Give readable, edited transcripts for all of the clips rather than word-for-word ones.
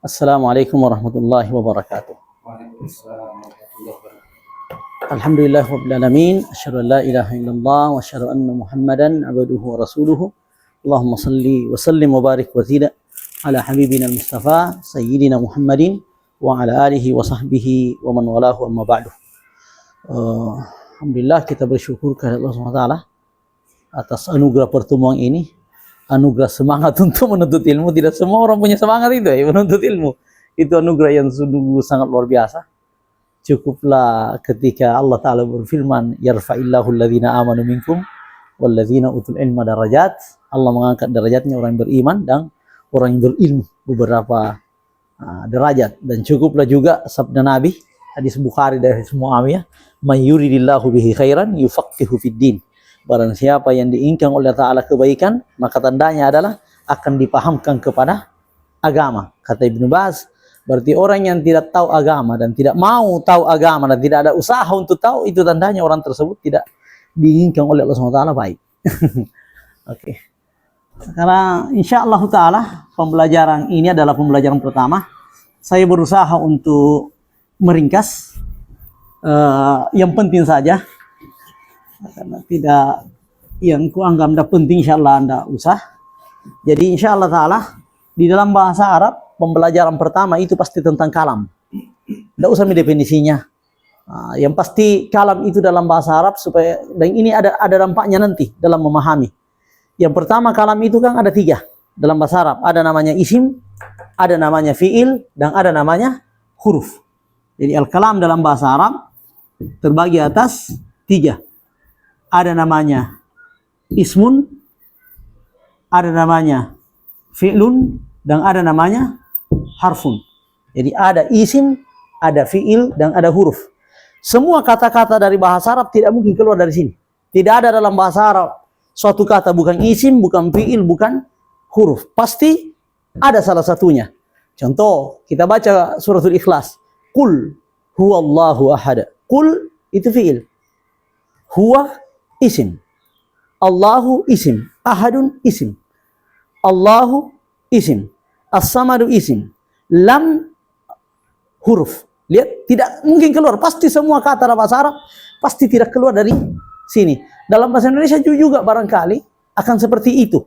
Assalamualaikum warahmatullahi wabarakatuh. Alhamdulillah rabbil alamin, asyhadu an la ilaha illallah wa asyhadu anna Muhammadan abduhu wa rasuluhu. Allahumma salli wa sallim wa barik wa zid ala habibina al-Mustafa sayyidina Muhammadin wa ala alihi wa sahbihi wa man walahu amma ba'du. Alhamdulillah kita bersyukur kepada Allah SWT atas anugerah pertemuan ini. Anugerah semangat untuk menuntut ilmu. Tidak semua orang punya semangat itu ya, menuntut ilmu. Itu anugerah yang sungguh sangat luar biasa. Cukuplah ketika Allah Ta'ala berfirman, yarfa'illahu alladhina amanu minkum walladhina utul ilma darajat. Allah mengangkat derajatnya orang yang beriman dan orang yang berilmu beberapa derajat. Dan cukuplah juga sabda Nabi, hadis Bukhari dari Muawiyah, may yuridillahu bihi khairan yufaqihu fid din. Barang siapa yang diinginkan oleh Ta'ala kebaikan, maka tandanya adalah akan dipahamkan kepada agama. Kata Ibnu Baz, berarti orang yang tidak tahu agama dan tidak mau tahu agama dan tidak ada usaha untuk tahu, itu tandanya orang tersebut tidak diinginkan oleh Allah SWT baik. Oke. Karena insya Allah Ta'ala pembelajaran ini adalah pembelajaran pertama. Saya berusaha untuk meringkas yang penting saja. Karena tidak yang kuanggap tidak penting, insya Allah anda usah. Jadi insya Allah Ta'ala di dalam bahasa Arab pembelajaran pertama itu pasti tentang kalam. Tidak usah mendefinisinya. Yang pasti kalam itu dalam bahasa Arab supaya, dan ini ada dampaknya nanti dalam memahami. Yang pertama kalam itu kan ada 3 dalam bahasa Arab. Ada namanya isim, ada namanya fiil, dan ada namanya huruf. Jadi al-kalam dalam bahasa Arab terbagi atas 3. Ada namanya ismun, ada namanya fi'lun, dan ada namanya harfun. Jadi ada isim, ada fi'il, dan ada huruf. Semua kata-kata dari bahasa Arab tidak mungkin keluar dari sini. Tidak ada dalam bahasa Arab suatu kata bukan isim, bukan fi'il, bukan huruf. Pasti ada salah satunya. Contoh, kita baca suratul Ikhlas. Qul huwallahu ahad. Qul itu fi'il. Huwa isim. Allahu isim. Ahadun isim. Allahu isim. As-samadu isim. Lam huruf. Lihat, tidak mungkin keluar. Pasti semua kata dalam bahasa Arab pasti tidak keluar dari sini. Dalam bahasa Indonesia juga barangkali akan seperti itu.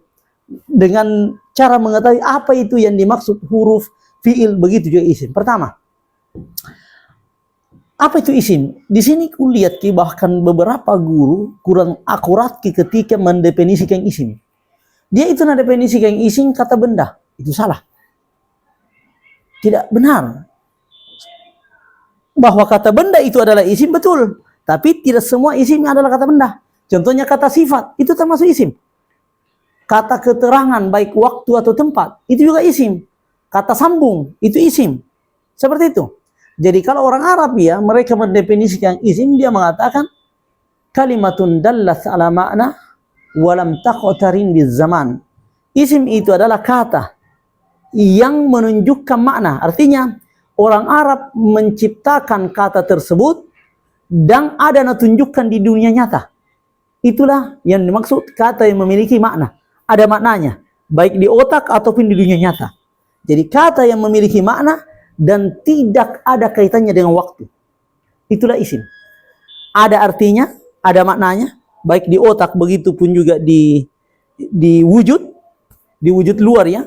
Dengan cara mengetahui apa itu yang dimaksud huruf, fiil, begitu juga isim. Pertama, apa itu isim? Di sini kulihat bahkan beberapa guru kurang akurat ketika mendefinisikan isim. Dia itu mendefinisikan isim kata benda. Itu salah. Tidak benar. Bahwa kata benda itu adalah isim, betul. Tapi tidak semua isim adalah kata benda. Contohnya kata sifat, itu termasuk isim. Kata keterangan, baik waktu atau tempat, itu juga isim. Kata sambung, itu isim. Seperti itu. Jadi kalau orang Arab ya, mereka mendefinisikan isim, dia mengatakan kalimatun dallat ala makna walam taqtarin biz zaman. Isim itu adalah kata yang menunjukkan makna. Artinya orang Arab menciptakan kata tersebut dan ada tunjukkan di dunia nyata. Itulah yang dimaksud kata yang memiliki makna. Ada maknanya, baik di otak ataupun di dunia nyata. Jadi kata yang memiliki makna dan tidak ada kaitannya dengan waktu, itulah isim. Ada artinya, ada maknanya, baik di otak, begitu pun juga di wujud luar ya.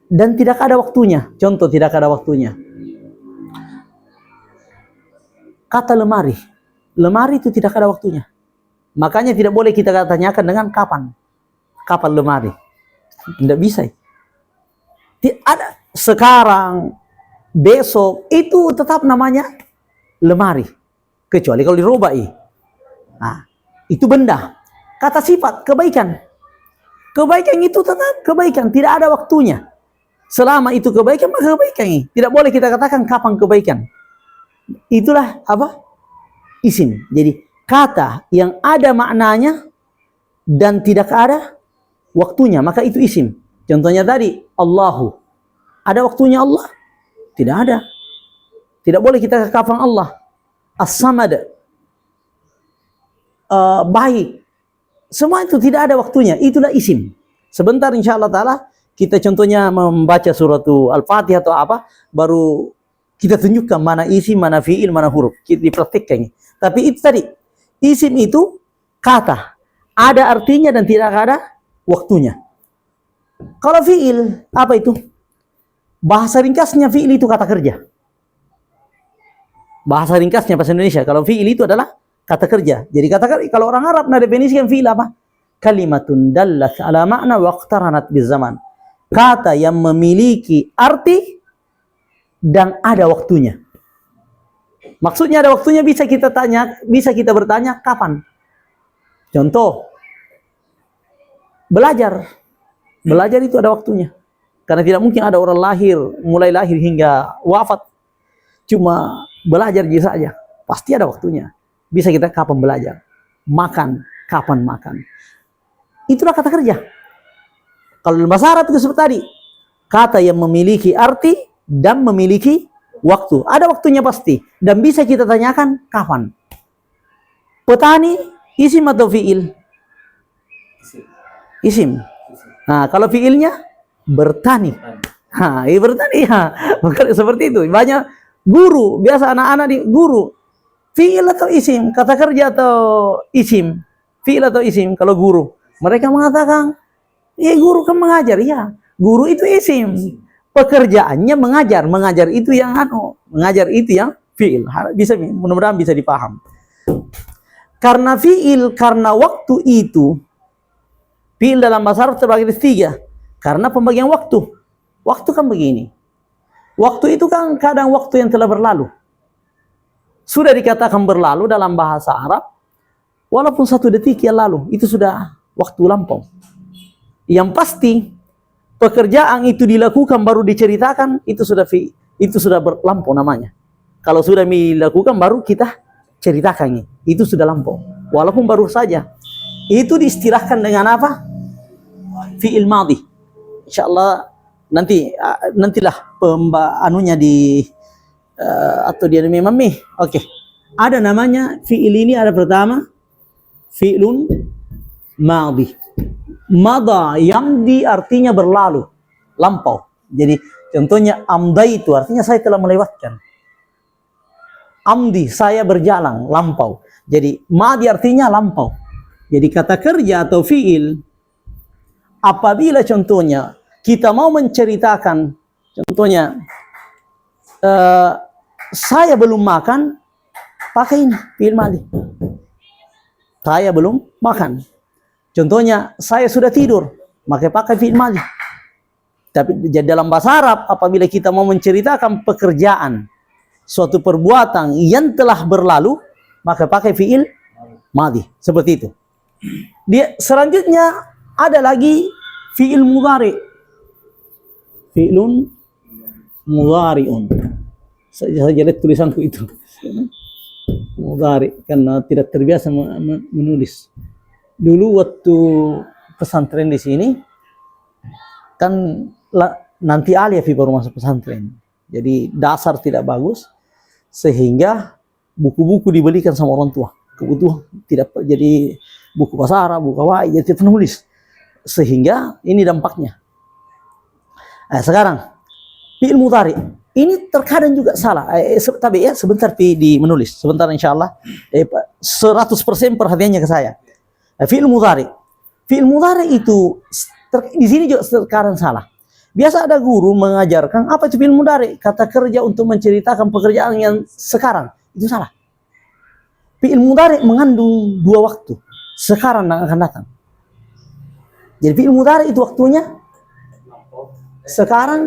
Dan tidak ada waktunya. Contoh, tidak ada waktunya. Kata lemari. Lemari itu tidak ada waktunya. Makanya tidak boleh kita tanyakan dengan kapan. Kapan lemari? Tidak bisa. Tidak ada. Sekarang, besok, itu tetap namanya lemari. Kecuali kalau dirobai. Nah, itu benda. Kata sifat, kebaikan. Kebaikan itu tetap kebaikan. Tidak ada waktunya. Selama itu kebaikan, maka kebaikan. Tidak boleh kita katakan kapan kebaikan. Itulah apa? Isim. Jadi, kata yang ada maknanya dan tidak ada waktunya, maka itu isim. Contohnya tadi, Allahu. Ada waktunya Allah? Tidak ada. Tidak boleh kita kafang Allah. As-samad. Baik. Semua itu tidak ada waktunya. Itulah isim. Sebentar insya Allah Ta'ala kita contohnya membaca surat Al-Fatihah atau apa, baru kita tunjukkan mana isim, mana fiil, mana huruf. Kita dipraktikkan. Tapi itu tadi, isim itu kata. Ada artinya dan tidak ada waktunya. Kalau fiil, apa itu? Bahasa ringkasnya fiil itu kata kerja. Bahasa ringkasnya bahasa Indonesia, kalau fiil itu adalah kata kerja. Jadi kata kerja, kalau orang Arab nah definisikan fiil apa? Kalimatun dallat ala makna waqtaranat bizaman. Kata yang memiliki arti dan ada waktunya. Maksudnya ada waktunya, bisa kita tanya, bisa kita bertanya kapan. Contoh, belajar. Belajar itu ada waktunya. Karena tidak mungkin ada orang lahir, mulai lahir hingga wafat cuma belajar saja. Pasti ada waktunya. Bisa kita kapan belajar. Makan, kapan makan. Itulah kata kerja. Kalau dalam bahasa Arab itu seperti tadi. Kata yang memiliki arti dan memiliki waktu. Ada waktunya pasti. Dan bisa kita tanyakan kapan. Petani, isim atau fiil? Isim. Nah, kalau fiilnya bertani. Nah, bertani ya. Bukan seperti itu. Banyak guru, biasa anak-anak di guru. Fiil atau isim? Kata kerja atau isim? Fiil atau isim? Kalau guru, mereka mengatakan, ya guru kan mengajar. Ya, guru itu isim. Pekerjaannya mengajar. Mengajar itu yang mengajar itu yang fiil. Bisa, mudah-mudahan bisa dipaham. Karena fiil, karena waktu itu, fiil dalam bahasa Arab terbagi tiga. Karena pembagian waktu. Waktu kan begini. Waktu itu kan kadang waktu yang telah berlalu. Sudah dikatakan berlalu dalam bahasa Arab, walaupun 1 detik yang lalu, itu sudah waktu lampau. Yang pasti, pekerjaan itu dilakukan baru diceritakan, itu sudah berlampau namanya. Kalau sudah dilakukan baru kita ceritakan, itu sudah lampau. Walaupun baru saja. Itu diistilahkan dengan apa? Fi'il madhi. Insyaallah nantilah anunya di atau dia memang Oke. Ada namanya fi'il ini, ada pertama fi'lun madhi. Mada yamdi artinya berlalu, lampau. Jadi contohnya amdaitu artinya saya telah melewatkan. Amdi saya berjalan, lampau. Jadi madhi artinya lampau. Jadi kata kerja atau fi'il apabila contohnya kita mau menceritakan, contohnya saya belum makan, pakai ini fi'il madhi. Saya belum makan. Contohnya saya sudah tidur, maka pakai fi'il madhi. Tapi dalam bahasa Arab apabila kita mau menceritakan pekerjaan, suatu perbuatan yang telah berlalu, maka pakai fi'il madhi. Seperti itu. Dia selanjutnya ada lagi fi'il mudhari. Fi'lun mudhari'un. Saya lihat tulisanku itu. Mudhari karena tidak terbiasa menulis. Dulu waktu pesantren di sini kan nanti aliyah baru masuk pesantren. Jadi dasar tidak bagus sehingga buku-buku dibelikan sama orang tua. Kebutuhan tidak jadi buku bahasa Arab, buku Hawaii, jadi penulis. Sehingga ini dampaknya. Sekarang fi'il mudhari ini terkadang juga salah. Tapi ya sebentar di menulis, sebentar insyaallah. 100% perhatiannya ke saya. Fi'il mudhari. Fi'il mudhari itu di sini juga terkadang salah. Biasa ada guru mengajarkan apa itu fi'il mudhari, kata kerja untuk menceritakan pekerjaan yang sekarang. Itu salah. Fi'il mudhari mengandung 2 waktu, sekarang dan akan datang. Jadi fi'il mudhari itu waktunya sekarang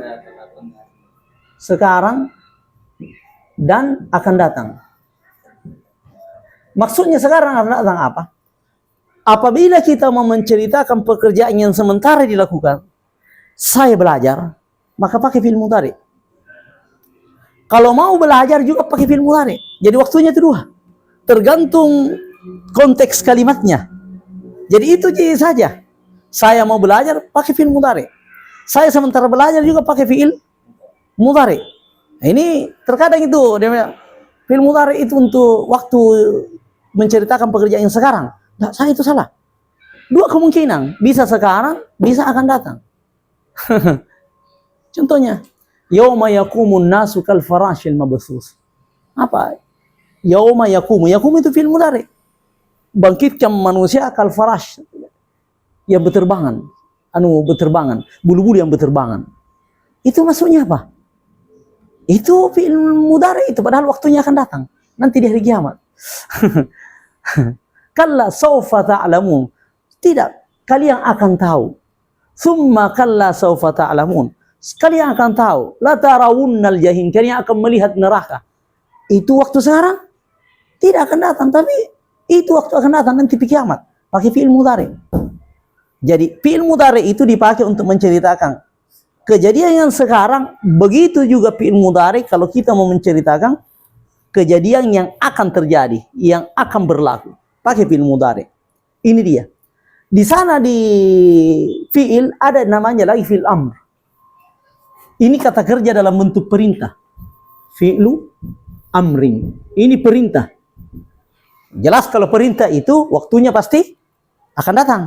dan akan datang. Maksudnya sekarang akan datang apa? Apabila kita mau menceritakan pekerjaan yang sementara dilakukan, saya belajar, maka pakai fi'il mudhari. Kalau mau belajar juga pakai fi'il mudhari. Jadi waktunya itu 2. Tergantung konteks kalimatnya. Jadi itu saja. Saya mau belajar pakai fi'il mudhari. Saya sementara belajar juga pakai fi'il mudhari. Nah, ini terkadang itu fi'il mudhari itu untuk waktu menceritakan pekerjaan yang sekarang. Nah, saya itu salah. 2 kemungkinan, bisa sekarang, bisa akan datang. Contohnya, yauma yaqumun nasu kal farashil mabthus. Apa? Yauma yaqumu, yaqumu itu fi'il mudhari. Bangkitkan manusia kal farash, yang berterbangan, berterbangan, bulu-bulu yang berterbangan. Itu maksudnya apa? Itu fi'il mudhari itu, padahal waktunya akan datang nanti di hari kiamat. Kalla saufa ta'lamun. Tidak, kalian akan tahu. Summa kalla saufa ta'lamun. Kalian akan tahu. La tarawunnal jahim. Kalian akan melihat neraka. Itu waktu sekarang tidak akan datang, tapi itu waktu akan datang nanti di kiamat. Pakai fi'il mudhari. Jadi fi'il mudhari itu dipakai untuk menceritakan kejadian yang sekarang. Begitu juga fi'il mudhari kalau kita mau menceritakan kejadian yang akan terjadi, yang akan berlaku. Pakai fi'il mudhari. Ini dia. Di sana di fi'il ada namanya lagi fi'il amr. Ini kata kerja dalam bentuk perintah. Fi'lu amrin. Ini perintah. Jelas kalau perintah itu waktunya pasti akan datang.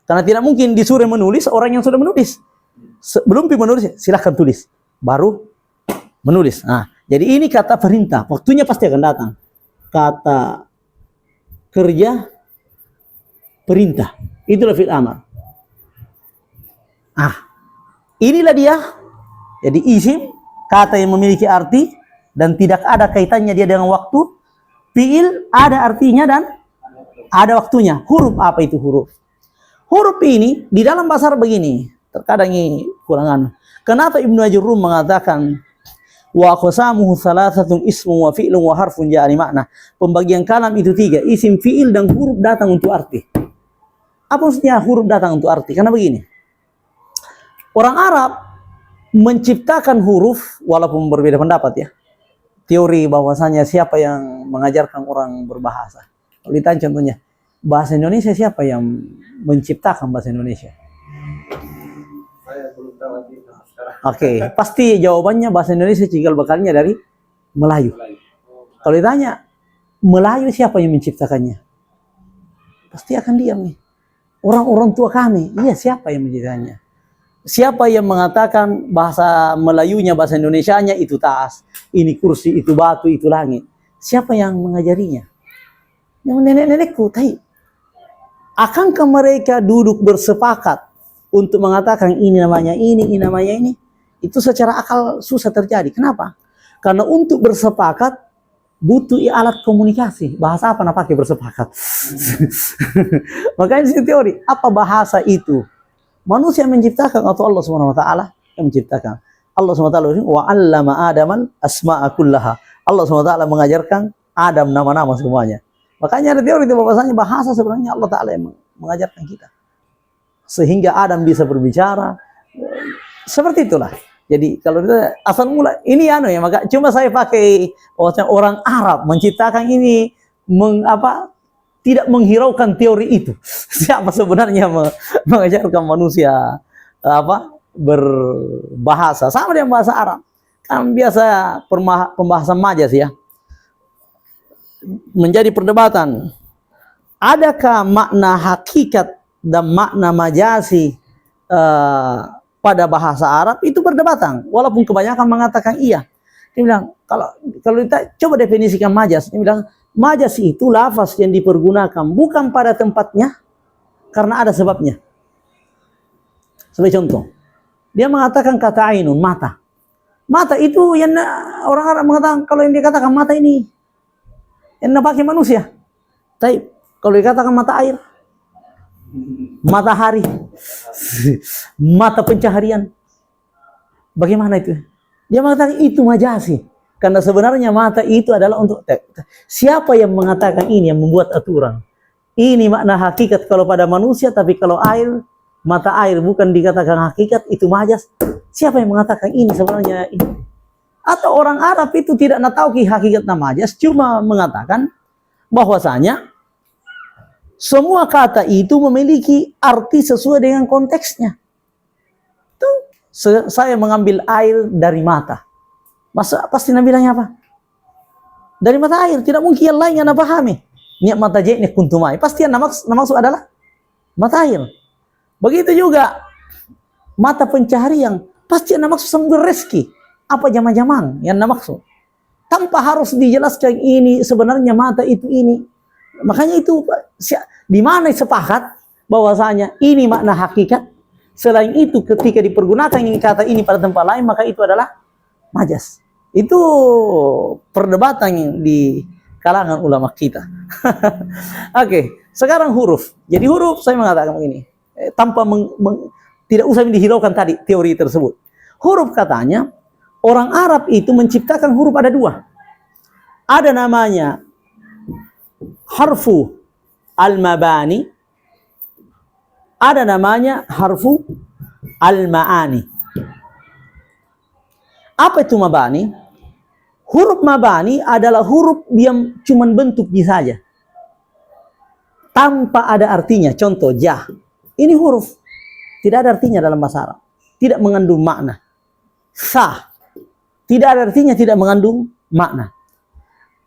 Karena tidak mungkin disuruh menulis orang yang sudah menulis. Sebelum menulis, silahkan tulis. Baru menulis. Nah, jadi ini kata perintah. Waktunya pasti akan datang. Kata kerja perintah. Itulah fi'il amr. Inilah dia. Jadi isim, kata yang memiliki arti dan tidak ada kaitannya dia dengan waktu. Fi'il ada artinya dan ada waktunya. Huruf apa itu huruf? Huruf ini di dalam bahasa Arab begini. Terkadang ini kurangan. Kenapa Ibnu Ajurrum mengatakan wa qasamuhu thalathatun ismu wa fi'lun wa harfun ja'ani makna. Pembagian kalam itu 3, isim, fi'il dan huruf datang untuk arti. Apa maksudnya huruf datang untuk arti? Karena begini. Orang Arab menciptakan huruf walaupun berbeda pendapat ya. Teori bahwasanya siapa yang mengajarkan orang berbahasa. Kalau ditanya contohnya, bahasa Indonesia siapa yang menciptakan bahasa Indonesia? Saya belum tahu sekarang. Oke, pasti jawabannya bahasa Indonesia cikal bakalnya dari Melayu. Kalau ditanya, Melayu siapa yang menciptakannya? Pasti akan diam nih. Orang-orang tua kami, iya siapa yang menciptakannya? Siapa yang mengatakan bahasa Melayunya, bahasa Indonesianya itu tas, ini kursi, itu batu, itu langit? Siapa yang mengajarinya? Yang nenek-nenekku, tai. Akankah mereka duduk bersepakat untuk mengatakan ini namanya ini namanya ini? Itu secara akal susah terjadi. Kenapa? Karena untuk bersepakat butuh alat komunikasi. Bahasa apa nak pakai bersepakat? Makanya di teori, apa bahasa itu? Manusia menciptakan atau Allah Subhanahu wa taala yang menciptakan? Allah Subhanahu wa taala wa 'allama Adamal asma'a kullaha. Allah Subhanahu wa taala mengajarkan Adam nama-nama semuanya. Makanya ada teori itu bahwasanya bahasa sebenarnya Allah taala yang mengajarkan kita. Sehingga Adam bisa berbicara. Seperti itulah. Jadi kalau kita asal mula ini ya, maka cuma saya pakai bahwasanya orang Arab menciptakan ini tidak menghiraukan teori itu. Siapa sebenarnya mengajarkan manusia berbahasa sama dengan bahasa Arab. Kan biasa pembahasan majas ya. Menjadi perdebatan. Adakah makna hakikat dan makna majasi pada bahasa Arab? Itu perdebatan. Walaupun kebanyakan mengatakan iya. Dia bilang kalau kita coba definisikan majas, dia bilang majas itu lafaz yang dipergunakan bukan pada tempatnya karena ada sebabnya. Sebagai contoh, dia mengatakan kata ainun, mata. Mata itu yang orang Arab mengatakan, kalau yang dikatakan mata ini yang pakai manusia. Tapi kalau dikatakan mata air, matahari, mata pencaharian, bagaimana itu? Dia mengatakan itu majasi. Karena sebenarnya mata itu adalah untuk siapa yang mengatakan ini, yang membuat aturan. Ini makna hakikat kalau pada manusia, tapi kalau air, mata air bukan dikatakan hakikat, itu majas. Siapa yang mengatakan ini sebenarnya ini? Atau orang Arab itu tidak tahu hakikat majas, cuma mengatakan bahwasanya semua kata itu memiliki arti sesuai dengan konteksnya. Tuh, saya mengambil air dari mata. Masa pasti Nabi bilangnya apa? Dari mata air, tidak mungkin yang lain yang pahami. Niat mata jahit kuntumai. Pasti yang maksud adalah mata air. Begitu juga mata pencaharian, pasti yang maksud sumber rezeki. Apa jamang-jamang yang maksud? Tanpa harus dijelaskan ini sebenarnya mata itu ini. Makanya itu di mana sepakat bahwasanya ini makna hakikat. Selain itu ketika dipergunakan ini kata ini pada tempat lain maka itu adalah majas. Itu perdebatan yang di kalangan ulama kita. Oke, sekarang huruf. Jadi huruf saya mengatakan begini, tanpa tidak usah dihiraukan tadi teori tersebut. Huruf katanya orang Arab itu menciptakan huruf ada dua. Ada namanya harfu al-mabani, ada namanya harfu al-ma'ani. Apa itu mabani? Huruf mabani adalah huruf yang cuma bentuknya saja, tanpa ada artinya. Contoh jah, ini huruf tidak ada artinya dalam bahasa Arab, tidak mengandung makna. Sah, tidak ada artinya, tidak mengandung makna.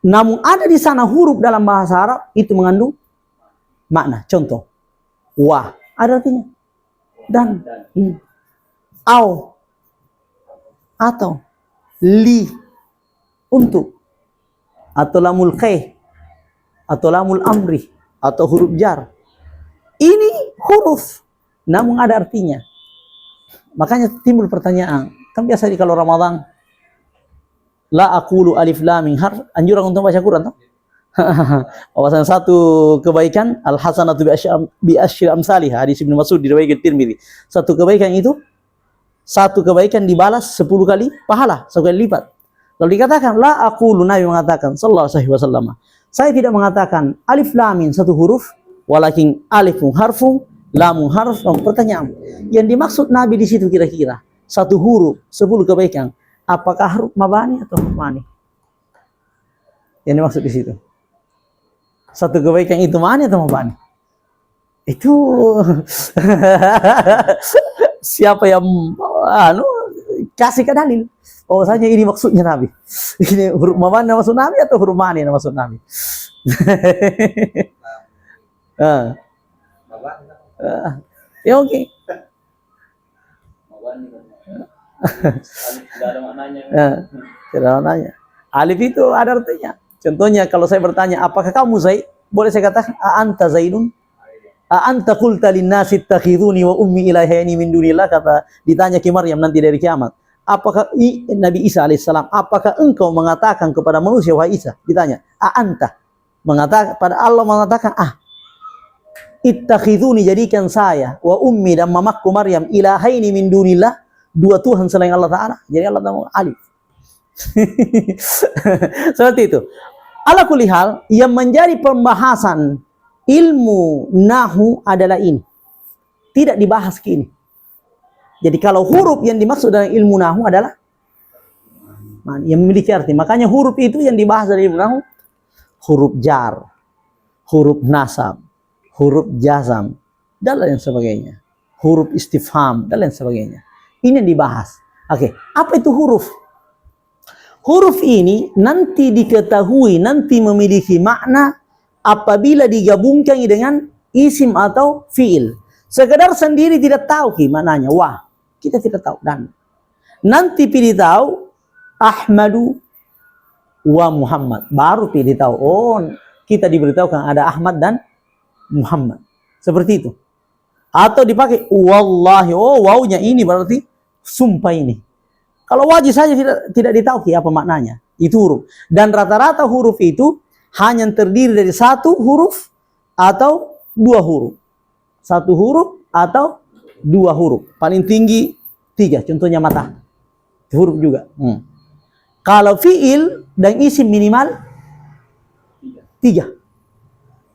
Namun ada di sana huruf dalam bahasa Arab itu mengandung makna. Contoh, wa ada artinya, dan, au, atau, li, untuk, atau lamul khair, atau lamul amri, atau huruf jar. Ini huruf, namun ada artinya. Makanya timbul pertanyaan, kan biasa di kalau Ramadan, la aqulu alif lam mim harf, anjuran untuk baca Quran toh? Bahwasanya satu kebaikan al hasanatu bi asyri amsalih, hadis Ibnu Mas'ud diriwayatkan Tirmidzi. Satu kebaikan itu satu kebaikan dibalas 10 kali pahala, 10 kali lipat. Lalu dikatakan la aqulu, Nabi mengatakan sallallahu alaihi wasallam, saya tidak mengatakan alif lam mim satu huruf, walakin alifun harfun lamun harf. Pertanyaan, yang dimaksud Nabi di situ kira-kira satu huruf 10 kebaikan, apakah huruf mabani atau huruf mani? Yang dimaksud di situ satu kebaikan itu mani atau mabani? Itu siapa yang kasih ke dalil? Oh, saja ini maksudnya Nabi. Ini huruf mabani maksud Nabi atau huruf mani maksud Nabi? Ya oke. Tidak ada maknanya. Tidak ada maknanya. Alif itu ada artinya. Contohnya kalau saya bertanya, apakah kamu Zaid? Boleh saya katakan, a'anta Zaidun? A'anta qulta linnasi ittakhiduni wa ummi ilahaini min dunillah, kata ditanya ke Maryam nanti dari kiamat. Apakah Nabi Isa alaihissalam, apakah engkau mengatakan kepada manusia, wahai Isa, ditanya, a'anta, mengatakan pada Allah, mengatakan ittakhiduni, jadikan saya, wa ummi, dan mamaku Maryam, ilahaini min dunillah, dua Tuhan selain Allah Ta'ala. Jadi Allah Ta'ala alif. Seperti itu. Ala kulli hal, yang menjadi pembahasan ilmu nahu adalah ini, tidak dibahas ke ini. Jadi kalau huruf yang dimaksud dalam ilmu nahu adalah yang memiliki arti. Makanya huruf itu yang dibahas dari ilmu nahu, huruf jar, huruf nasab, huruf jazam, dan lain sebagainya, huruf istifham, dan lain sebagainya. Ini yang dibahas. Oke, apa itu huruf? Huruf ini nanti diketahui, nanti memiliki makna apabila digabungkan dengan isim atau fiil. Sekedar sendiri tidak tahu maknanya. Wah, kita tidak tahu. Dan nanti pilih tahu Ahmadu wa Muhammad. Baru pilih tahu. Oh, kita diberitahukan ada Ahmad dan Muhammad. Seperti itu. Atau dipakai wallahi. Oh, wawnya ini berarti sumpah ini. Kalau wajib saja tidak ditahu apa maknanya. Itu huruf. Dan rata-rata huruf itu hanya terdiri dari satu huruf atau dua huruf. Satu huruf atau dua huruf. Paling tinggi 3. Contohnya mata. Huruf juga. Kalau fiil dan isim minimal 3.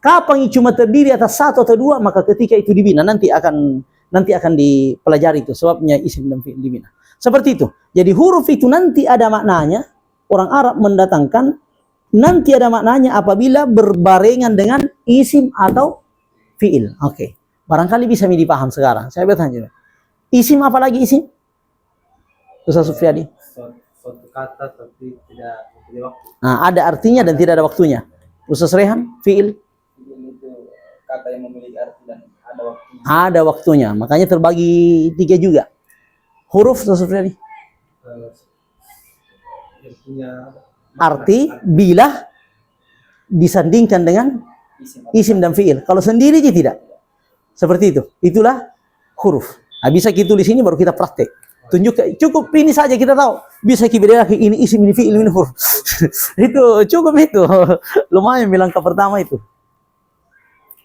Kapan cuma terdiri atas 1 atau 2, maka ketika itu dibina. Nanti akan dipelajari itu sebabnya isim dan fiil dibina. Seperti itu. Jadi huruf itu nanti ada maknanya. Orang Arab mendatangkan nanti ada maknanya apabila berbarengan dengan isim atau fiil. Oke. Barangkali bisa dipaham sekarang. Saya bertanya. Isim apa lagi isim? Ustaz Sufyadi. Suatu kata tapi tidak mempunyai waktu. Nah, ada artinya dan tidak ada waktunya. Ustaz Rehan, fiil. Itu kata yang memiliki arti dan ada waktunya. Ada waktunya. Makanya terbagi 3 juga. Huruf Ustaz Supriyadi. eh, yang punya Arti bila disandingkan dengan isim isim dan fiil. Kalau sendiri aja tidak. Seperti itu. Itulah huruf. Nah, bisa kita tulis ini baru kita praktek. Tunjuk, cukup ini saja kita tahu. Bisa kita bedakan ini isim, ini fiil, ini huruf. Itu cukup itu. Lumayan bilang ke pertama itu.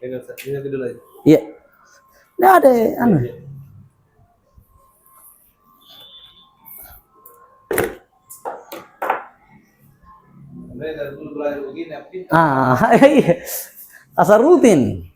ini dulu aja. Iya. Nggak ada anu. Iya. Sebenarnya dari dulu belajar begini, tapi Iya. Asal rutin.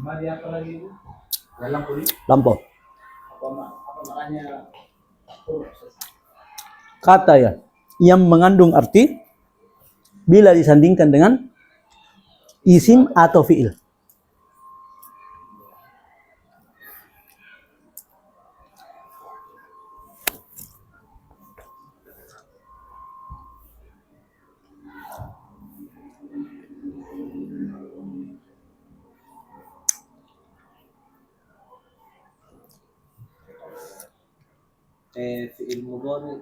Mari apa lagi itu? Dalam kulit Lampau. apa makanya huruf? Kata ya yang mengandung arti bila disandingkan dengan isim atau fiil. Fiil mudhari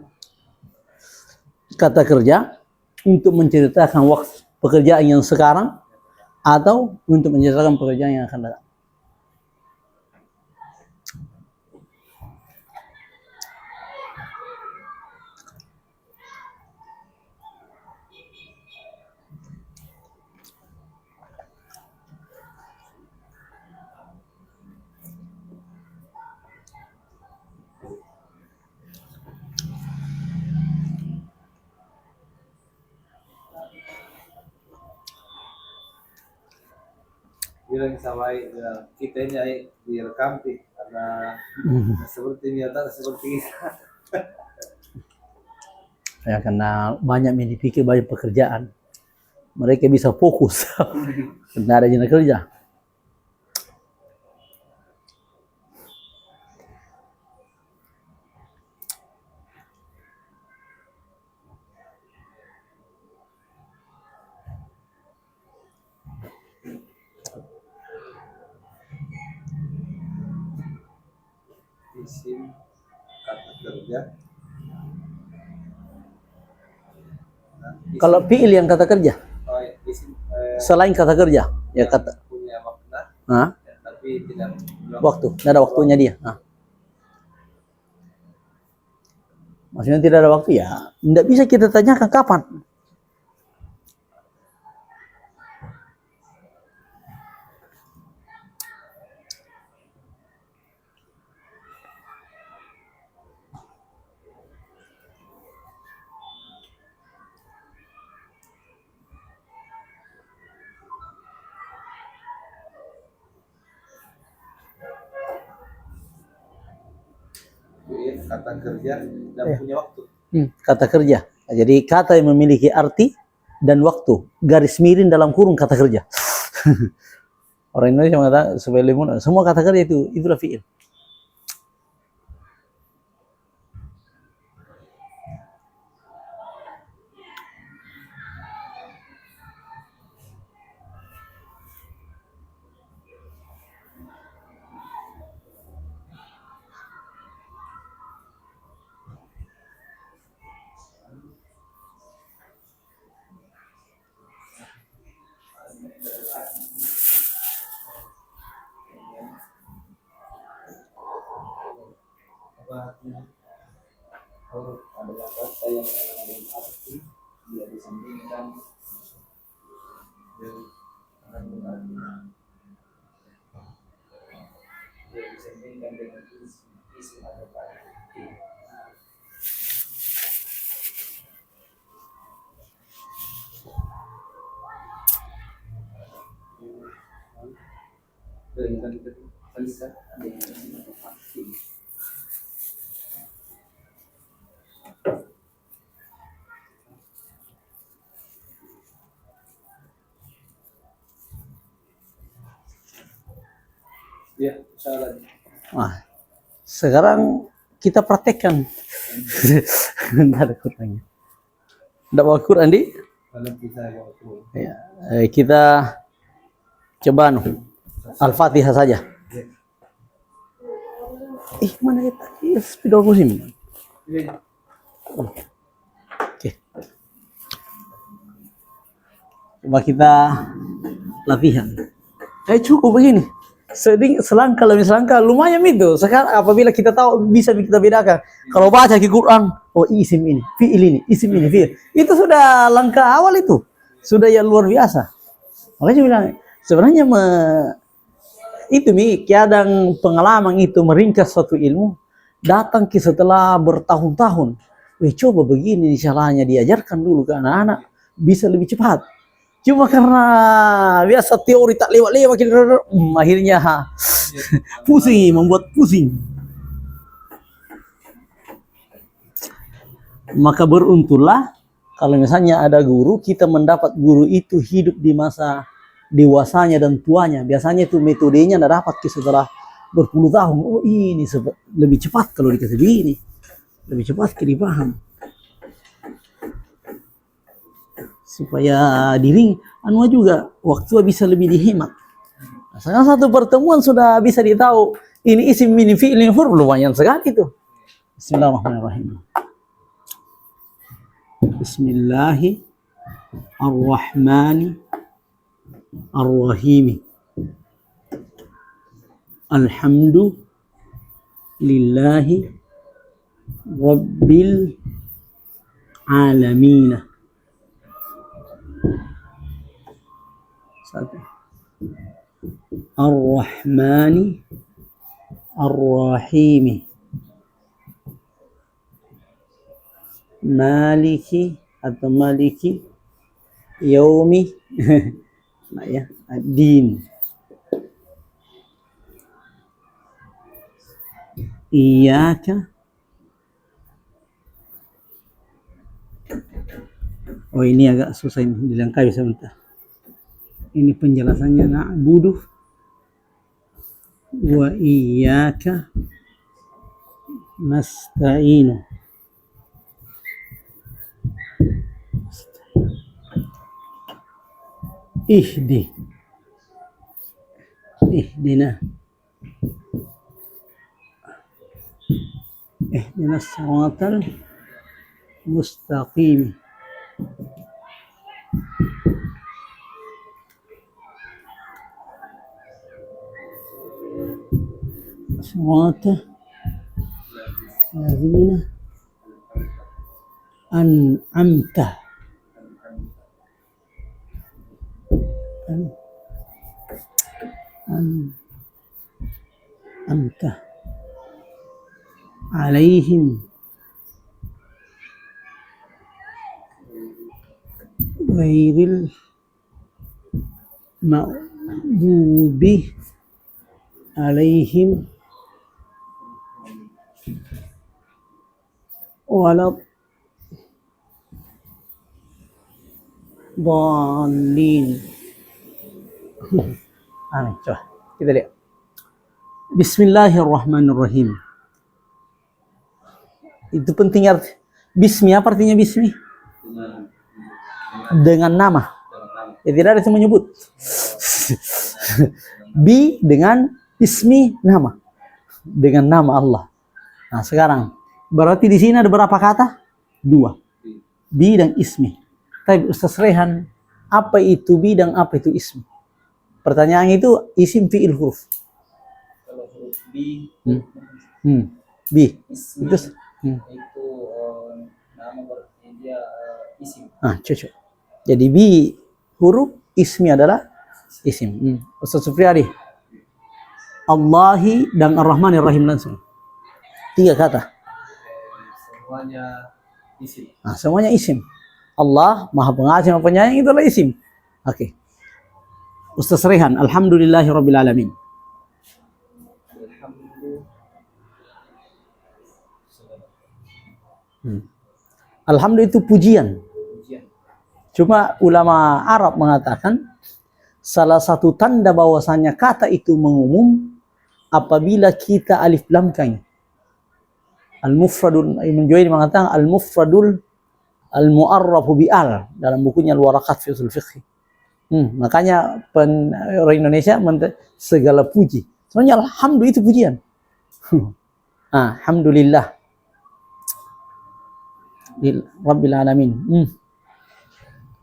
Kata kerja untuk menceritakan waktu pekerjaan yang sekarang atau untuk menceritakan pekerjaan yang akan datang. bilang sama kita ini direkam karena seperti niatan seperti kita. Ya, karena banyak yang dipikir banyak pekerjaan. Mereka bisa fokus. Karena ada jenis kerja. Isim kata kerja. Nah, Kalau fiil yang kata kerja, isim selain kata kerja, ya kata punya makna, Hah? tapi tidak Waktu, tidak ada waktunya dia. Maksudnya tidak ada waktu ya, tidak bisa kita tanyakan kapan. fiil kata kerja dan punya waktu. Kata kerja. Jadi kata yang memiliki arti dan waktu. Garis miring dalam kurung kata kerja. Orang Indonesia mengatakan supaya lemon, semua kata kerja itulah fiil. Huruf adalah kata yang mengandung arti, dia disandingkan dengan dia disandingkan dengan isim atau fa'il. Dengan kalimat dengan isim atau fa'il. Ya, salah. Nah, sekarang kita praktekkan. Nggak ada Qurannya. Nggak bawa Quran di? Kalau kita waktu Ya, kita coba Al-Fatihah saja. Mana kita? Spidol musim. Oke. Coba kita latihan. Cukup begini. Selangkah lebih selangkah lumayan itu. Sekarang apabila kita tahu bisa kita bedakan. Kalau baca di Quran, oh isim ini, fi'il ini, isim ini, fi'il. Itu sudah langkah awal itu. Sudah yang luar biasa. Makanya bilang sebenarnya itu kadang pengalaman itu meringkas suatu ilmu datang ke setelah bertahun-tahun. Coba begini salahnya diajarkan dulu ke anak-anak bisa lebih cepat. Cuma karena biasa teori tak lewat-lewat akhirnya pusing, membuat pusing. Maka beruntunglah kalau misalnya ada guru, kita mendapat guru itu hidup di masa dewasanya dan tuanya. Biasanya itu metodenya tidak dapat setelah berpuluh tahun. Oh ini lebih cepat kalau dikasih begini. Lebih cepat dipaham. Supaya diri juga waktu bisa lebih dihemat. Nah, sekarang satu pertemuan sudah bisa ditahu ini isim ini fi'il ini huruf lumayan sekali itu. Bismillahirrahmanirrahim. Bismillahirrahmanirrahim. Alhamdulillahi rabbil alamin. Ar-Rahmani Ar-Rahimi Maliki atau Maliki Yaumi Ad-Din. Iyyaka. Oh ini agak susah ini dilengkapi sebentar. Ini penjelasannya na'budu wa iyyaka nasta'inu. Ihdina as-siratal mustaqim. Siratal ladzina an'amta alaihim ghairil maghdubi alaihim walad dhalin. Coba kita lihat. Bismillahirrahmanirrahim. Itu penting arti. Bismi apa artinya bismi? Dengan nama. Ya, tidak ada yang menyebut. Bi dengan ismi nama. Dengan nama Allah. Nah sekarang berarti di sini ada berapa kata? 2. Bi dan ismi. Tapi Ustaz Rehan, apa itu bi dan apa itu ismi? Pertanyaan itu isim fi'il huruf. kalau huruf bi Bi. Ismi Itu itu nama berarti dia isim. cocok. Jadi bi huruf, ismi adalah isim. Ustaz Supriyadi. Allahi dan Ar-Rahmanir Rahim langsung. 3 kata. Semuanya isim. Semuanya isim. Allah, Maha Pengasih, Maha Penyayang, itulah isim. Oke. Ustaz Rehan, alhamdulillahirabbil alamin. Alhamdulillah itu pujian. Cuma ulama Arab mengatakan salah satu tanda bahwasanya kata itu mengumum apabila kita alif lamkan. Al-mufradul Ibnu Juwayni mengatakan al-mufradul al-mu'arrafu bi al dalam bukunya Al-Waraqat fi Ushul Fiqh. Makanya orang Indonesia segala puji. Sebenarnya alhamdulillah itu pujian. Alhamdulillah. Rabbil alamin.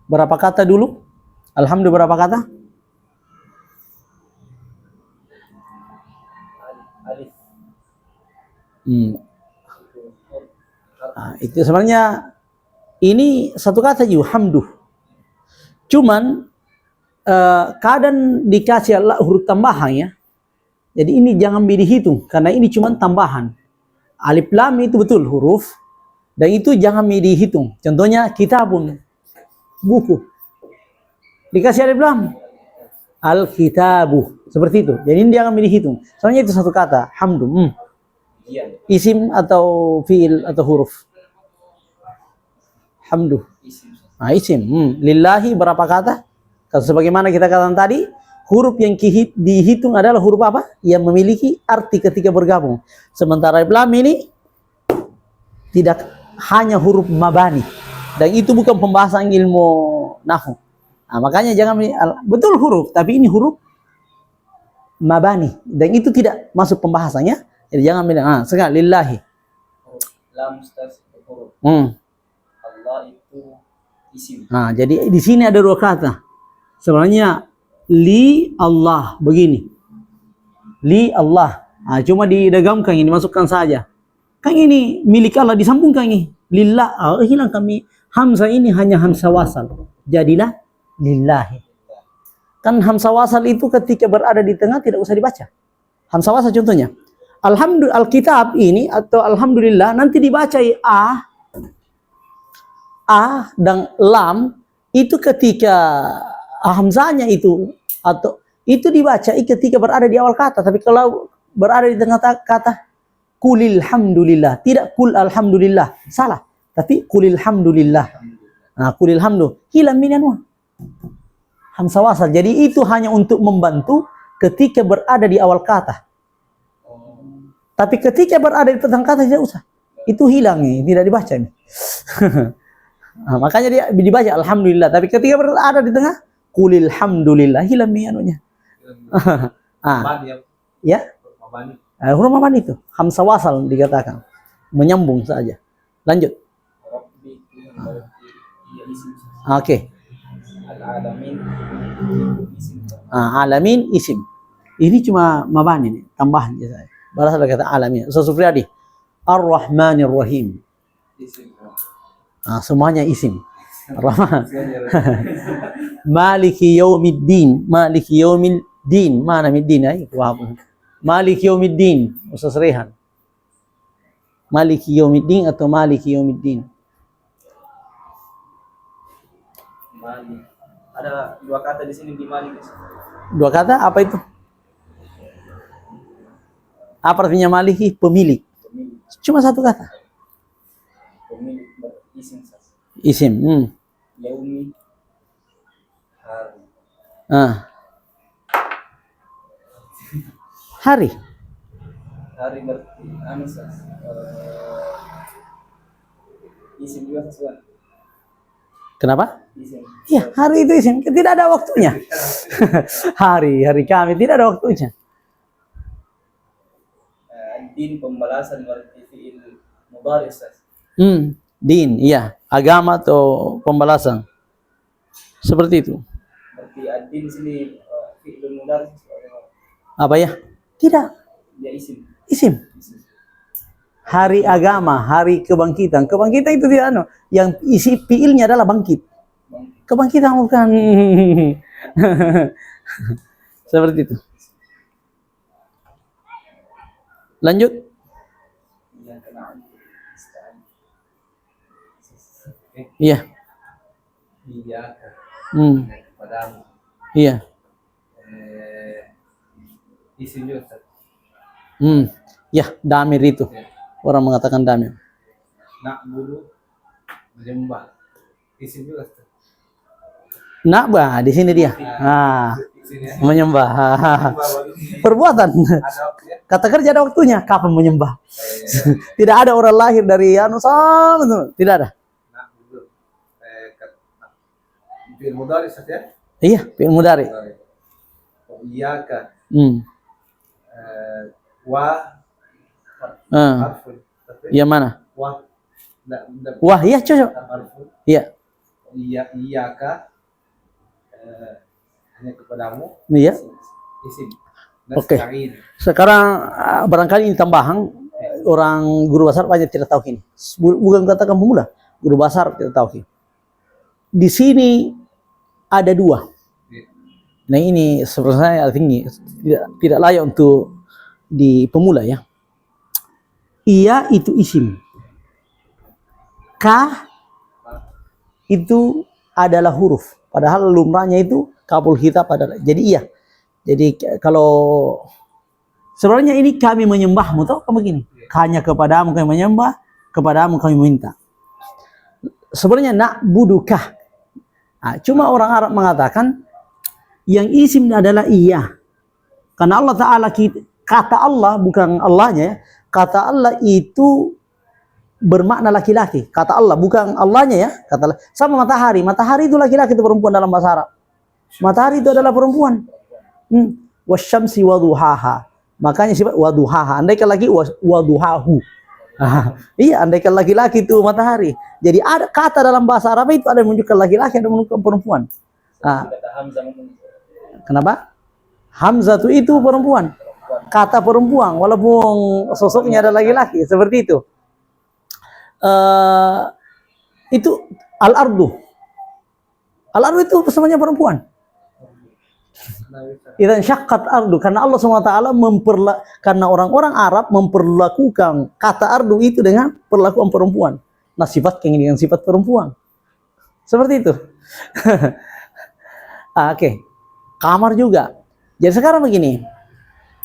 Berapa kata dulu? Alhamdulillah berapa kata? Alif. Itu sebenarnya ini satu kata juga hamdu. Cuman kadang dikasih Allah huruf tambahan ya. Jadi ini jangan dihitung karena ini cuma tambahan. Alif lam itu betul huruf dan itu jangan dihitung. Contohnya kitabun, buku. Dikasih alif lam, al-kitabu, seperti itu. Jadi ini jangan dihitung. Soalnya itu satu kata, hamdu. Isim atau fiil atau huruf? Hamdu. Isim. Lillahi berapa kata? Sebagaimana kita katakan tadi, huruf yang dihitung adalah huruf apa? Yang memiliki arti ketika bergabung. Sementara alif lam ini tidak hanya huruf mabani. Dan itu bukan pembahasan ilmu nahwu. Makanya jangan betul huruf, tapi ini huruf mabani. Dan itu tidak masuk pembahasannya. Jadi jangan bilang, sekarang lillahi. Lam stars itu huruf. Allah itu isim. Jadi di sini ada 2 kata. Sebenarnya li Allah begini. Li Allah. Cuma didagamkan ini, masukkan saja. Kan ini milik Allah disambungkan ini. Lillah. Hilang kami. Hamzah ini hanya hamzah wasal. Jadilah lillahi. Kan hamzah wasal itu ketika berada di tengah tidak usah dibaca. Hamzah wasal contohnya. Alhamdulillah Alkitab ini atau alhamdulillah nanti dibaca a dan lam itu ketika hamzahnya itu atau itu dibaca ketika berada di awal kata, tapi kalau berada di tengah kata kulil hamdulillah, tidak kul alhamdulillah, salah, tapi kulil hamdulillah. Kulil hamdu hilang minanwa hamzah wasal. Jadi itu hanya untuk membantu ketika berada di awal kata. Tapi ketika berada di tengah kata tidak usah. Itu hilang tidak dibaca nih. Makanya dia dibaca alhamdulillah, tapi ketika berada di tengah kulil hamdulillah hilang mianunya. Ya. Huruf mabani itu hamzah wasal dikatakan. Menyambung saja. Lanjut. Oke. Alamin isim. Ini cuma mabani nih, tambahan aja saya. Berasal dari kata alamin. Ustaz Supriyadi. Ar-Rahmanir Rahim. Semuanya isim. Rahman. Maliki yaumiddin. Maliki yaumiddin. Mana middin? Maliki yaumiddin. Ustaz Rehan. Maliki yaumiddin atau Maliki yaumiddin? Malik. Ada 2 kata di sini di Malik. 2 kata apa itu? Apa artinya maliki? Pemilik. Cuma 1 kata. Pemilik isim. Isim. Yaumi. Hari. Hari berarti isim juga sesuai. Kenapa? Isim. Ya, hari itu isim. Tidak ada waktunya. hari kami tidak ada waktunya. Din pembalasan berarti fi'il mudhari Ustaz. Din, iya, agama atau pembalasan. Seperti itu. Berarti ad-din sini fi'il mudhari Apa ya? Tidak. Dia isim. Isim. hari agama, hari kebangkitan. Kebangkitan itu dia yang isi fiilnya adalah bangkit. Kebangkitan bukan. Seperti itu. Lanjut. Yang kena Iya. iya kepadamu. Iya. Isim juga Ustaz. Ya, damir itu. Orang mengatakan damir. Na'budu menyembah. Isim juga Ustaz. Na'bah di sini dia. Isimnya. Menyembah. Perbuatan. Kata kerja ada waktunya. Kapan menyembah? Tidak ada orang lahir dari sama. Tidak ada. Na'budu. Fi'il mudhari Ustaz ya? Iya, fi'il mudhari. Iyyaka. Wa harfun. Yang mana? Wah. Wah, iya cocok. Harfun. Iya. Iyyaka. Hanya kepadamu. Iya. Isim. Oke. Nasta'in. Sekarang barangkali ini tambahan orang guru besar banyak tidak tahu ini. Bukan katakan pemula, guru besar tidak tahu ini. Di sini ada dua. Nah ini sebenarnya tinggi, tidak layak untuk di pemula ya. Iya itu isim. Ka itu adalah huruf. Padahal lumrahnya itu kabul kitab adalah. Jadi iya. Jadi kalau sebenarnya ini kami menyembahmu tau kamu begini. Hanya kepadamu kami menyembah, kepadamu kami meminta. Sebenarnya na'budukah. Nah, cuma orang Arab mengatakan yang isim adalah iya. Karena Allah Ta'ala kata Allah bukan Allahnya ya. Kata Allah itu bermakna laki-laki. Kata Allah bukan Allahnya ya. Kata Allah. Sama matahari. Matahari itu laki-laki itu perempuan dalam bahasa Arab. Matahari itu adalah perempuan. Wasyamsi waduhaha. Makanya sifat waduhaha. Andaikan lagi waduhahu. Iya, andaikan laki-laki itu matahari. Jadi ada kata dalam bahasa Arab itu ada yang menunjukkan laki-laki, ada yang menunjukkan perempuan. Kenapa? Hamzah itu perempuan. Kata perempuan, walaupun sosoknya ada laki-laki, seperti itu. Itu al-ardu. Al-ardu itu semuanya perempuan. Idan syaqqat ardu, karena Allah SWT karena orang-orang Arab memperlakukan kata ardu itu dengan perlakuan perempuan. Nah, sifatnya dengan sifat perempuan. Seperti itu. Oke. Kamar juga. Jadi sekarang begini.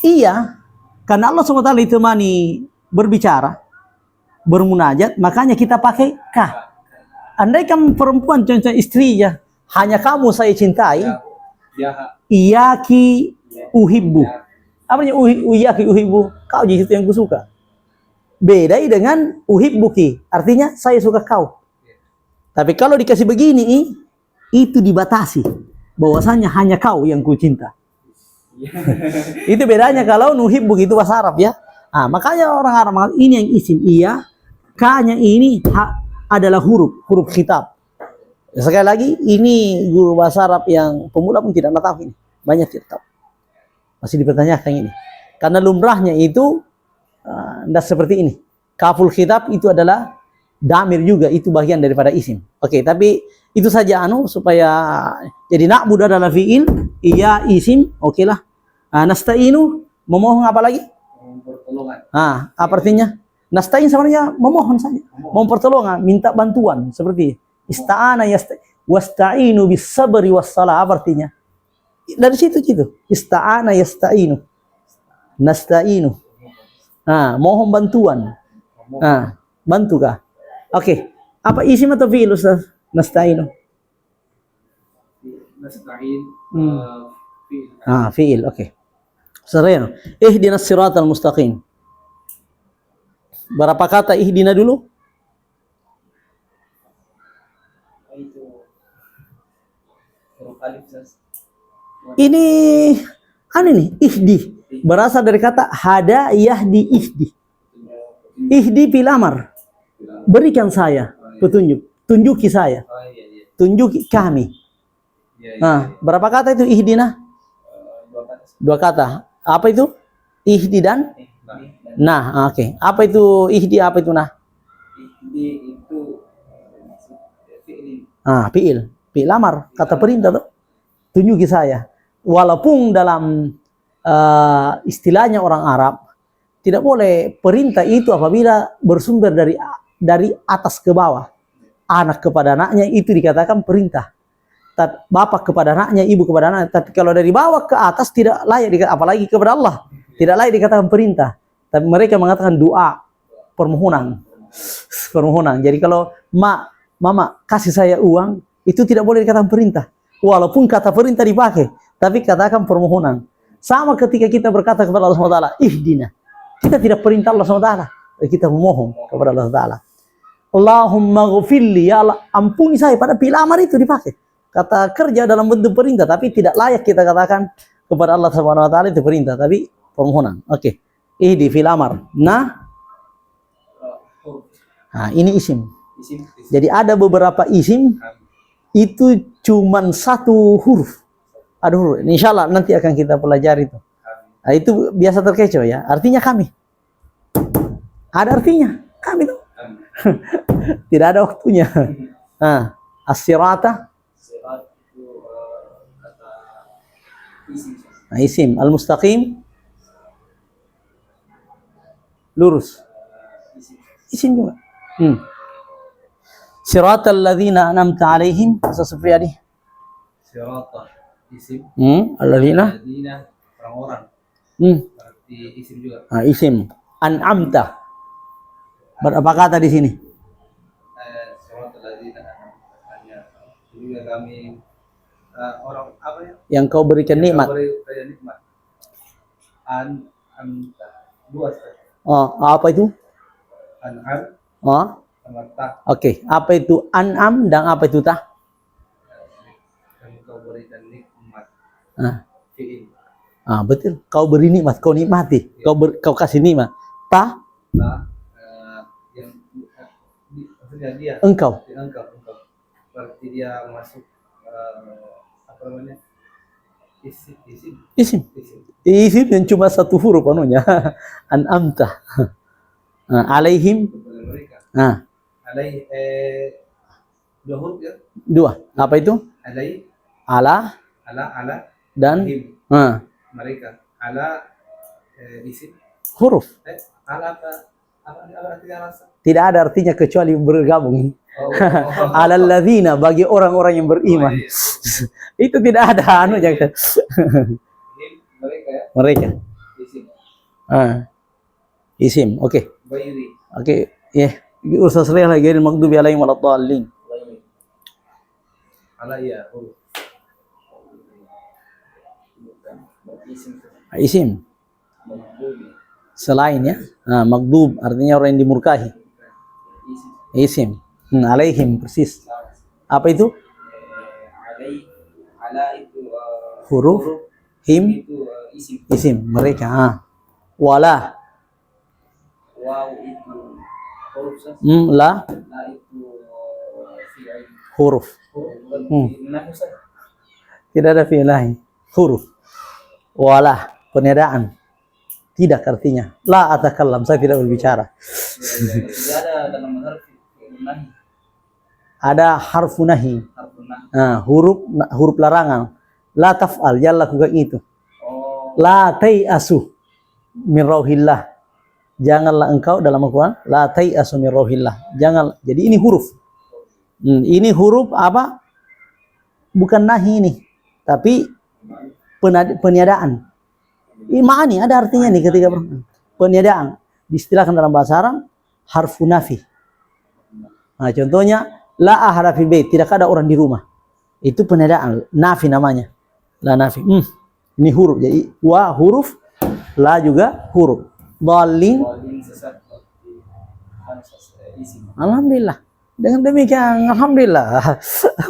Iya, karena Allah SWT ditemani berbicara, bermunajat, makanya kita pakai ka. Andaikan perempuan contoh istrinya, hanya kamu saya cintai. Iyaki uhibbu. Apa artinya iyaki uhibbu? Kau jadi itu yang kusuka. Beda dengan uhibbuki. Artinya saya suka kau. Tapi kalau dikasih begini, itu dibatasi. Bahwasanya hanya kau yang ku cinta. Itu bedanya kalau nuhibbu itu bahasa Arab ya. Nah, makanya orang Arab ini yang isim iya, ka-nya ini adalah huruf khitab. Sekali lagi, ini guru bahasa Arab yang pemula pun tidak tahu ini. Banyak tidak tahu. Masih dipertanyakan ini. Karena lumrahnya itu tidak seperti ini. Kaful khitab itu adalah damir juga, itu bagian daripada isim. Oke, tapi itu saja supaya jadi na'bud adalah fi'il, iya isim, oke lah. Nasta'inu, memohon apa lagi? Pertolongan. Apa artinya? Nasta'in sebenarnya memohon saja. Mohon pertolongan, minta bantuan, seperti ista'ana wasta'inu bis sabri was salah, apa artinya? Dari situ gitu. Ista'ana yasta'inu. Nasta'inu. Mohon bantuan. Bantu kah? Oke. Apa isim atau fi'il Ustaz? Nasta'inu. Nasta'in. Fi'il. Fi'il, oke. Sarayana. Ihdinas siratal mustaqim. Berapa kata ihdina dulu? Ini ihdi berasal dari kata hada yahdi ihdi. Ihdi fil amar. Berikan saya petunjuk, tunjuki saya. Tunjuki kami. Berapa kata itu ihdina? 2 kata. Apa itu? Ihdi dan Nah, oke. Apa itu ihdi? Apa itu nah? Ihdi itu maksud fi'il. Fi'il. Fi'il amar. Kata perintah tuh. Tunjuki saya. Walaupun dalam istilahnya orang Arab, tidak boleh perintah itu apabila bersumber dari atas ke bawah. Anak kepada anaknya itu dikatakan perintah. Bapak kepada anaknya, ibu kepada anaknya. Tapi kalau dari bawah ke atas tidak layak dikatakan, apalagi kepada Allah. Tidak layak dikatakan perintah. Tapi mereka mengatakan doa, permohonan. Permohonan. Jadi kalau mama kasih saya uang, itu tidak boleh dikatakan perintah. Walaupun kata perintah dipakai, tapi katakan permohonan. Sama ketika kita berkata kepada Allah SWT, ihdina. Kita tidak perintah Allah SWT. Kita memohon kepada Allah SWT. Allahumma ghafirli, ya Allah, ampuni saya. Pada fi'il amar itu dipakai. Kata kerja dalam bentuk perintah, tapi tidak layak kita katakan kepada Allah SWT itu perintah, tapi permohonan. Oke. Ihdi fi'il amar. Nah, ini isim. Jadi ada beberapa isim itu cuman satu huruf. Ada huruf. Insya Allah nanti akan kita pelajari itu. Nah, itu biasa terkecoh ya. Artinya kami. Ada artinya kami tuh. Tidak ada waktunya. Nah, as-sirata. Sirat itu kata isim. Nah, isim. Al-mustaqim. Lurus. Isim juga. Siratal ladzina an'amta alaihim. Ustaz Supriyadi. Sirata isim. Alladzina. Orang-orang. Berarti isim juga. Nah, isim. An'amta. Berapa kata di sini? Siratal ladzina hanya juga kami orang apa ya? Yang kau berikan nikmat. Berikan nikmat. Anta. Dua saja. Apa itu? An'am. Sama ta. Oke. Apa itu an'am dan apa itu ta? Yang kau berikan nikmat. Fi'il. Betul. Kau beri nikmat, kau nikmati. Kau kasih nikmat. Ta? Yang maksudnya dia. Engkau. Engkau. Berarti dia masuk apa namanya? Isim. Isim yang cuma satu huruf anunya. An'amta. Alaihim. Mereka. Alai dua huruf ya? Dua. Apa itu? Alai. Ala. Dan Him. Mereka. Ala isim. Huruf. Ala artinya rasa. Tidak ada artinya kecuali bergabung. Alalladzina, bagi orang-orang yang beriman. Itu tidak ada anunya. Mereka ya. Mereka. Isim. Isim. Oke. Bairi. Oke. Ya. Ustaz Saleh lagi al maghdubi alaihim waladdallin. Ala ya. Isim. Selain ya. Maghdub artinya orang yang dimurkahi. Isim. Alaihim persis. Apa itu? Ala itu Huruf. Him. itu Isim. Mereka. Wala. Waw itu huruf sah. La. La itu fi'il. Huruf. Nahu sah. Tidak ada fi'il lain. Huruf. Wala. Peniadaan. Tidak artinya. La atakallam. Saya tidak berbicara. Tidak ada dalam mazhab nahi. Ada harfu nahi. Harfu nahi. Huruf larangan. La taf'al. Jangan lakukan itu. La tai'asu min rauhillah. Janganlah engkau dalam Al-Quran. La tai'asu min rauhillah. Jangan. Jadi ini huruf. Ini huruf apa? Bukan nahi ini. Tapi peniadaan. Ma'ani ada artinya nih ketika peniadaan. Diistilahkan dalam bahasa Arab harfu nafi. Nah, contohnya la ahada fil bait, tidak ada orang di rumah. Itu peniadaan, nafi namanya. La nafi. Ini huruf. Jadi wa huruf, la juga huruf. Dhalin. Alhamdulillah. Dengan demikian alhamdulillah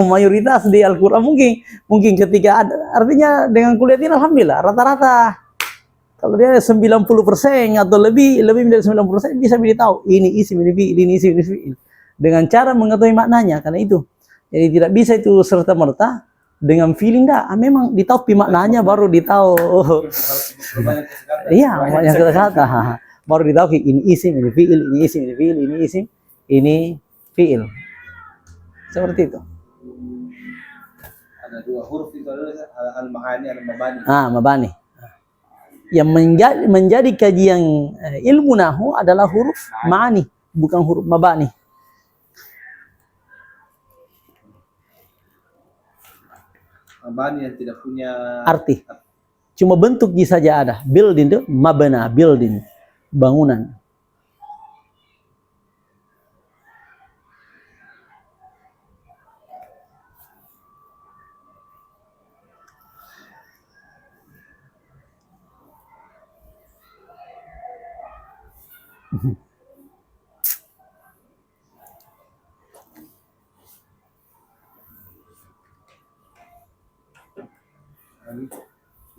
mayoritas di Al-Qur'an mungkin ketika ada, artinya dengan kuliah ini alhamdulillah rata-rata kalau dia 90% atau lebih dari 90% bisa beritahu ini isim, ini fi'il, ini isim, ini fi'il. Dengan cara mengetahui maknanya, karena itu. Jadi tidak bisa itu serta-merta dengan feeling memang ditahu maknanya baru ditahu. Iya, banyak kata-kata. baru ditahu ini isim, ini fiil, ini isim, ini fiil, ini isim, ini fiil. Seperti itu. Ada dua huruf itu adalah al-mahani, al-mabani. Mabani. Yang menjadi kajian ilmu nahu adalah huruf ma'ani, bukan huruf mabani. Mabani yang tidak punya arti. Cuma bentuknya saja ada. Building itu mabana, building, bangunan.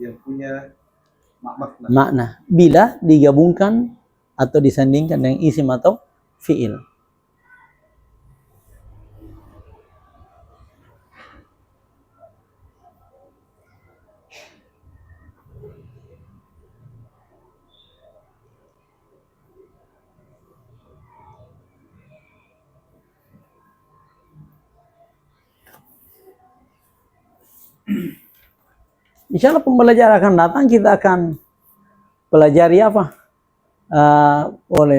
yang punya makna. Makna bila digabungkan atau disandingkan dengan isim atau fiil. Insya Allah pembelajaran akan datang, kita akan pelajari apa?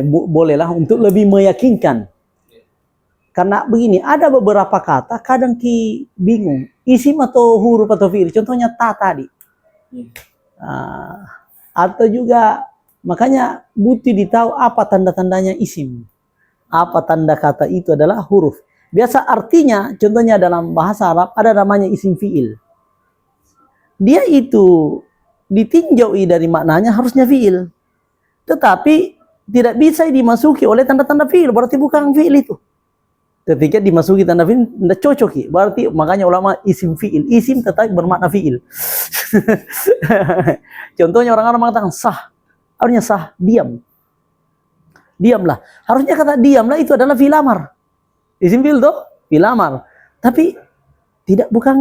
Bolehlah untuk lebih meyakinkan. Karena begini, ada beberapa kata kadang ki bingung, isim atau huruf atau fiil. Contohnya ta tadi. Atau juga makanya butuh ditahu apa tanda-tandanya isim. Apa tanda kata itu adalah huruf. Biasa artinya, contohnya dalam bahasa Arab ada namanya isim fiil. Dia itu ditinjau dari maknanya harusnya fiil. Tetapi tidak bisa dimasuki oleh tanda-tanda fiil, berarti bukan fiil itu. Ketika dimasuki tanda fiil, tidak cocok. Berarti makanya ulama isim fiil. Isim tetap bermakna fiil. Contohnya orang-orang mengatakan sah. Harusnya sah, diam. Diamlah. Harusnya kata diamlah itu adalah fiil amar. Isim fiil tuh, fiil amar. Tapi bukan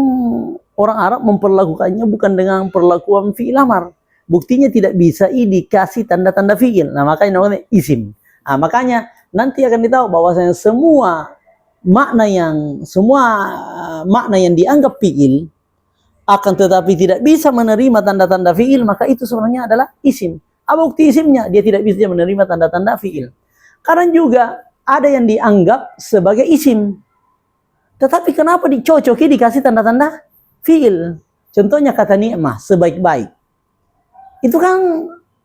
orang Arab memperlakukannya bukan dengan perlakuan fiil amar. Buktinya tidak bisa dikasih tanda-tanda fiil. Nah, makanya namanya isim. Nah, makanya nanti akan ditahu bahwasanya semua makna yang dianggap fiil akan tetapi tidak bisa menerima tanda-tanda fiil, maka itu sebenarnya adalah isim. Apa bukti isimnya? Dia tidak bisa menerima tanda-tanda fiil. Karena juga ada yang dianggap sebagai isim. Tetapi kenapa dicocoki dikasih tanda-tanda fiil? Contohnya kata ni'mah, sebaik-baik. Itu kan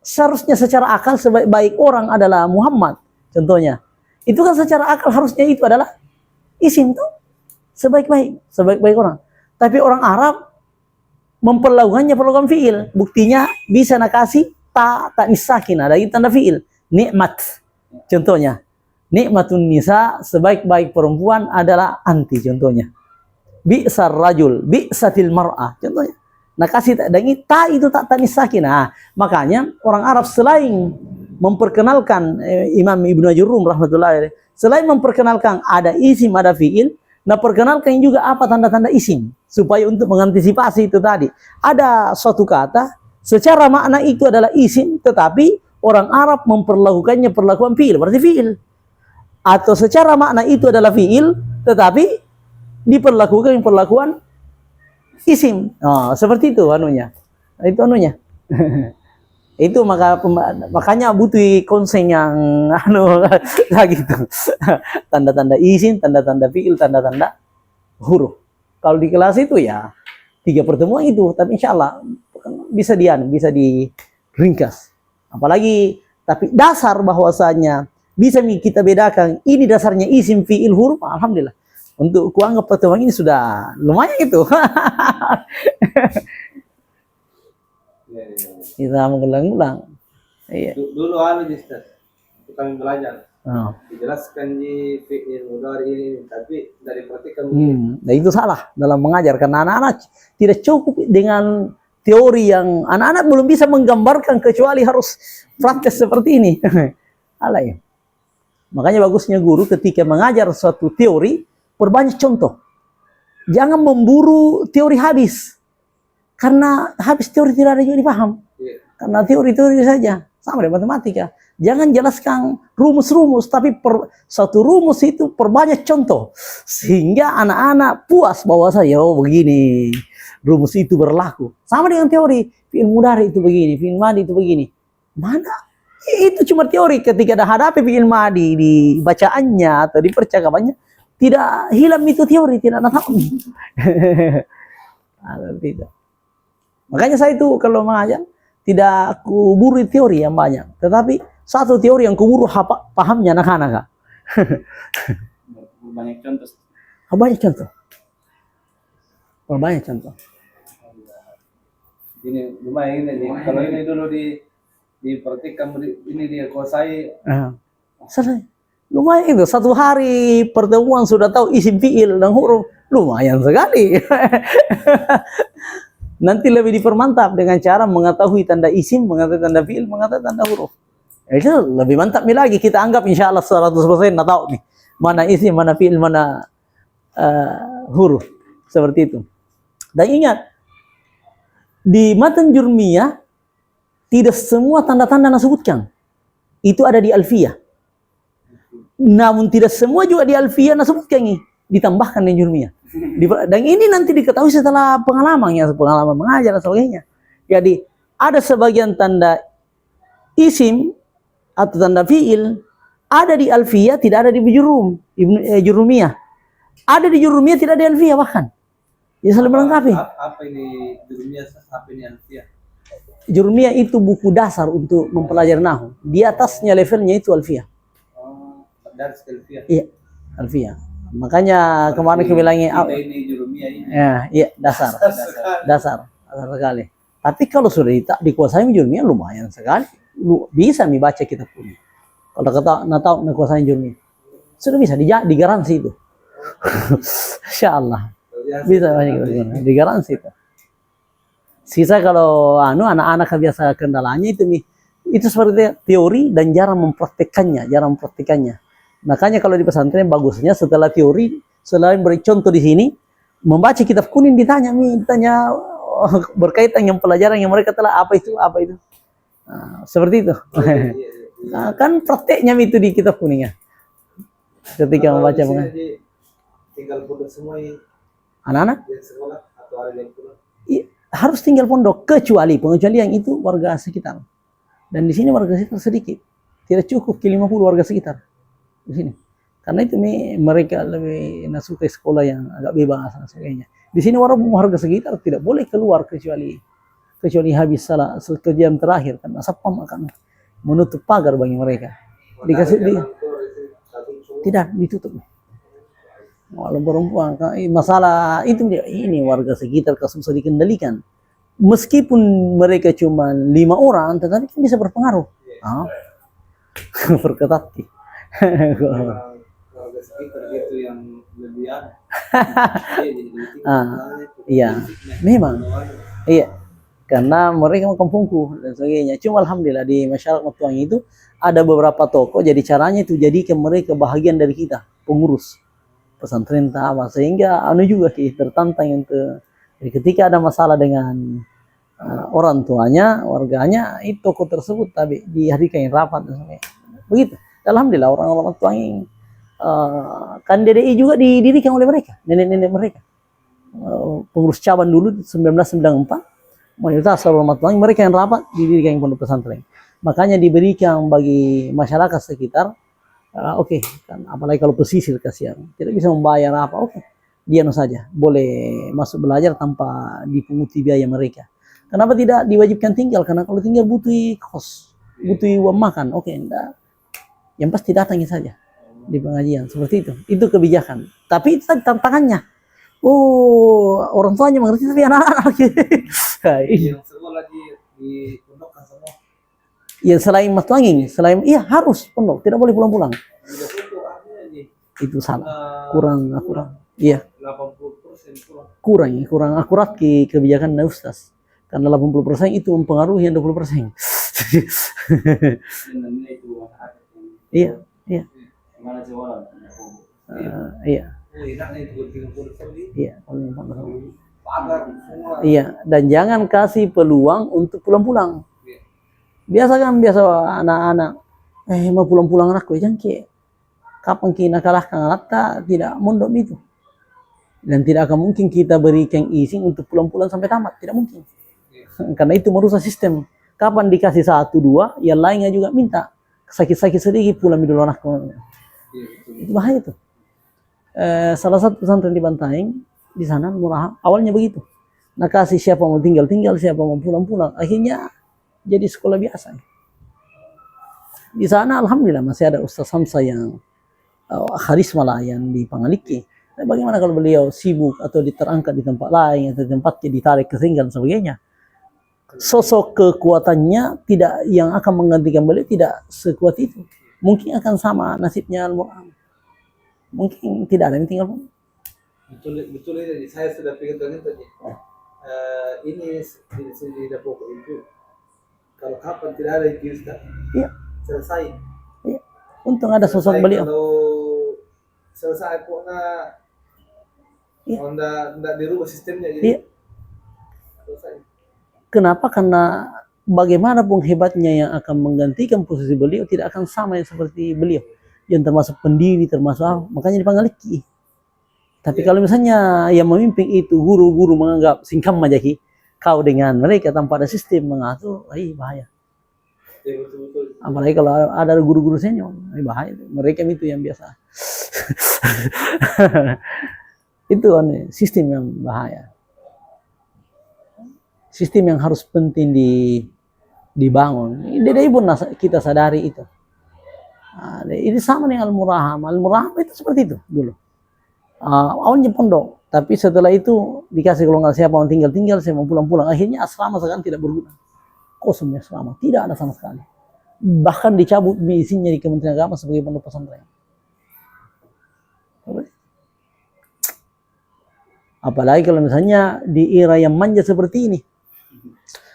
seharusnya secara akal sebaik-baik orang adalah Muhammad. Contohnya. Itu kan secara akal harusnya itu adalah isim tuh. Sebaik-baik orang. Tapi orang Arab memperlakukannya perlakuan fiil. Buktinya bisa nakasih tak nisakin. Ada tanda fiil. Nikmat. Contohnya. Nikmatun nisa, sebaik-baik perempuan adalah anti, contohnya. Bi'sar rajul, bi'satil mar'ah, contohnya. Nah, kasih dan ta itu tak nisakin. Nah, makanya orang Arab selain memperkenalkan Imam Ibnu Ajurrum rahmatullahi alaih, selain memperkenalkan ada isim, ada fiil, nah perkenalkan juga apa tanda-tanda isim supaya untuk mengantisipasi itu tadi. Ada suatu kata secara makna itu adalah isim, tetapi orang Arab memperlakukannya perlakuan fiil, berarti fiil. Atau secara makna itu adalah fiil, tetapi diperlakukan perlakuan isim. Oh, seperti itu anunya. Itu anunya. Itu makanya butuh konsen yang gitu. Tanda-tanda isim, tanda-tanda fiil, tanda-tanda huruf. Kalau di kelas itu ya 3 pertemuan itu, tapi insya Allah bisa diringkas. Apalagi tapi dasar bahwasanya bisa kita bedakan ini dasarnya isim fiil huruf, alhamdulillah. Untuk kuanggap pertemuan ini sudah lumayan itu. Kita mengulang-ulang. Iya. Dulu Ustaz, kami belajar. Dijelaskan di fiil mudhari ini, tapi dari praktikan nah itu salah dalam mengajar, karena anak-anak tidak cukup dengan teori yang anak-anak belum bisa menggambarkan kecuali harus praktek seperti ini. Alay. Makanya bagusnya guru ketika mengajar suatu teori, perbanyak contoh. Jangan memburu teori habis. Karena habis teori tidak ada yang dipaham. Karena teori saja. Sama dengan matematika. Jangan jelaskan rumus-rumus, tapi satu rumus itu perbanyak contoh. Sehingga anak-anak puas bahwa saya, oh begini, rumus itu berlaku. Sama dengan teori, fi'il mudhari itu begini, fi'il madi itu begini. Mana? Itu cuma teori. Ketika ada hadapi fi'il madi di bacaannya atau di percakapannya, tidak hilang itu teori, tidak tahu. Tidak. Makanya saya itu kalau mengajar, tidak kuburu teori yang banyak, tetapi satu teori yang kuburu pahamnya anak-anak. Banyak contoh. Banyak contoh. Banyak contoh. Ini lumayan ini. Kalau ini dulu diperhatikan ini dia kuasai. Selesai. Lumayan itu, satu hari pertemuan sudah tahu isim fi'il dan huruf, lumayan sekali. Nanti lebih dipermantap dengan cara mengetahui tanda isim, mengetahui tanda fi'il, mengetahui tanda huruf. Itu lebih mantap lagi, kita anggap insya Allah 100% tahu nih mana isim, mana fi'il, mana huruf. Seperti itu. Dan ingat, di matan jurmiyah tidak semua tanda-tanda yang sebutkan itu ada di alfiyah. Namun tidak semua juga di alfiyah sebutkan ini, ditambahkan di jurmiyah. Dan ini nanti diketahui setelah pengalaman mengajar dan sebagainya. Jadi ada sebagian tanda isim atau tanda fiil ada di alfiyah, tidak ada di jurumiyah. Ada di jurumiyah, tidak di alfiyah bahkan. Ya saling melengkapi. Apa ini jurumiyah? Apa ini alfiyah? Jurumiyah itu buku dasar untuk mempelajari nahwu. Di atasnya levelnya itu alfiyah. Dari alfiyah. Iya, alfiyah. Makanya kemarin kita bilangin ini jurumiyah ini. Iya, dasar sekali. Tapi kalau sudah dikuasai jurumiyah lumayan sekali. Bisa membaca kitab ini. Kalau tahu menguasai jurumiyah, sudah bisa digaransi itu. Insyaallah. Bisa banyak kita digaransi itu. Sisa kalau anak-anak biasa kendalanya itu seperti teori dan jarang mempraktekannya. Makanya kalau di pesantren bagusnya setelah teori, selain beri contoh di sini, membaca kitab kuning ditanya berkaitan dengan pelajaran yang mereka telah apa itu. Nah, seperti itu. Nah, kan prakteknya itu di kitab kuning ya. Ketika membaca tinggal pondok semua anak-anak yang sekolah atau ada yang pulang. Harus tinggal pondok kecuali yang itu warga sekitar. Dan di sini warga sekitar sedikit. Tidak cukup ke 50 warga sekitar. Di sini. Karena itu mereka lebih suka sekolah yang agak bebas dan sebagainya. Di sini warga sekitar tidak boleh keluar kecuali habis salah jam terakhir karena satpam akan menutup pagar bagi mereka. Tidak ditutup. Walau perempuan masalah itu ini warga sekitar susah dikendalikan. Meskipun mereka cuma 5 orang, tetapi kan bisa berpengaruh. Berketat. Warga sekitar itu yang lebih iya, memang. Iya, karena mereka kampungku dan sebagainya. Cuma alhamdulillah di masyarakat Matuang itu ada beberapa tokoh. Jadi caranya itu jadikan mereka bahagian dari kita, pengurus pesantren tawa, sehingga juga tertantang untuk ketika ada masalah dengan orang tuanya, warganya, itu tokoh tersebut tapi dihadirkan rapat dan sebagainya. Begitu. Alhamdulillah orang-orang Tuang kan DDI juga didirikan oleh mereka, nenek-nenek mereka. Pengurus cabang dulu 1994, mayoritas orang Tuang mereka yang rapat didirikan pondok pesantren. Makanya diberikan bagi masyarakat sekitar, oke, kan apalagi kalau pesisir kasihan, tidak bisa membayar apa, oke, dia saja boleh masuk belajar tanpa dipunguti biaya mereka. Kenapa tidak diwajibkan tinggal? Karena kalau tinggal butuh kos, butuh uang makan, oke, enggak. Yang pasti datangi saja di pengajian seperti itu. Itu kebijakan. Tapi itu tantangannya. Orang tuanya mengerti tapi anak-anak. Yang sekolah di pondok kan semua. Ya selain Matuanging, harus pondok, tidak boleh pulang-pulang. Itu salah. Kurang. Iya. 80% kurang akurat kebijakan Ustaz. Karena 80% itu mempengaruhi yang 20%. Iya. Iya, dan jangan kasih peluang untuk pulang-pulang. Biasa kan, biasa anak-anak, mau pulang-pulang anakku, jangki, kapan kita kalahkan anak tidak mondok itu. Dan tidak akan mungkin kita berikan izin untuk pulang-pulang sampai tamat, tidak mungkin. Karena itu merusak sistem. Kapan dikasih 1, 2, yang lainnya juga minta. Sakit-sakit sedikit pulang dulu anakku. Itu bahaya itu. Salah satu pesantren di Bantaeng, di sana murah, awalnya begitu. Nah kasih siapa mau tinggal-tinggal, siapa mau pulang-pulang. Akhirnya jadi sekolah biasa. Di sana alhamdulillah masih ada Ustaz Hamsa yang karisma lah yang di Pangaliki. Nah, bagaimana kalau beliau sibuk atau diterangkat di tempat lain atau di tempatnya ditarik ke singgah dan sebagainya. Sosok kekuatannya tidak yang akan menggantikan beliau tidak sekuat itu. Mungkin akan sama nasibnya Al-Mu'am. Mungkin tidak ada yang tinggal pun. Betul ini saya sudah pikir tadi. Ini di dapur itu. Kalau kapan tidak ada yang Ustaz, Iya. selesai. Iya. Untung ada sosok beliau. Kalau selesai pokoknya, Iya. kalau enggak dirubah sistemnya jadi Iya. selesai. Kenapa? Karena bagaimanapun hebatnya yang akan menggantikan posisi beliau tidak akan sama yang seperti beliau. Yang termasuk pendiri, termasuk makanya dipanggil Ki. Tapi kalau misalnya yang memimpin itu guru-guru menganggap singkam majaki, kau dengan mereka tanpa ada sistem mengatur, bahaya. Ya, betul. Apalagi kalau ada guru-guru senior, bahaya. Mereka itu yang biasa. Itu sistem yang bahaya. Sistem yang harus penting dibangun. Dari pun kita sadari itu. Ini sama dengan Al-Muraham. Al-Muraham itu seperti itu dulu. Awalnya pondok, tapi setelah itu dikasih kalau nggak siapa mau tinggal-tinggal, saya mau pulang-pulang. Akhirnya asrama sekarang tidak berguna. Kosongnya asrama, tidak ada sama sekali. Bahkan dicabut izinnya di Kementerian Agama sebagai pondok pesantren. Apalagi kalau misalnya di era yang manja seperti ini.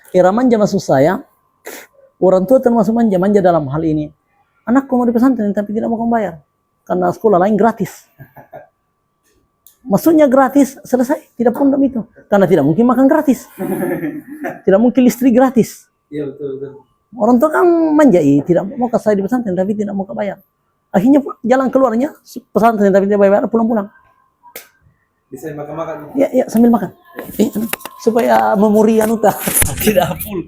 Era manja maksud saya, orang tua termasuk manja dalam hal ini. Anakku mau di pesantren tapi tidak mau bayar. Karena sekolah lain gratis. Maksudnya gratis, selesai, tidak pondok itu. Karena tidak mungkin makan gratis. Tidak mungkin listrik gratis. Iya, betul. Orang tua kan manja, tidak mau saya di pesantren tapi tidak mau bayar. Akhirnya jalan keluarnya pesantren tapi tidak bayar, pulang-pulang. Bisa makan-makan. Ya, sambil makan. Supaya memori tidak full.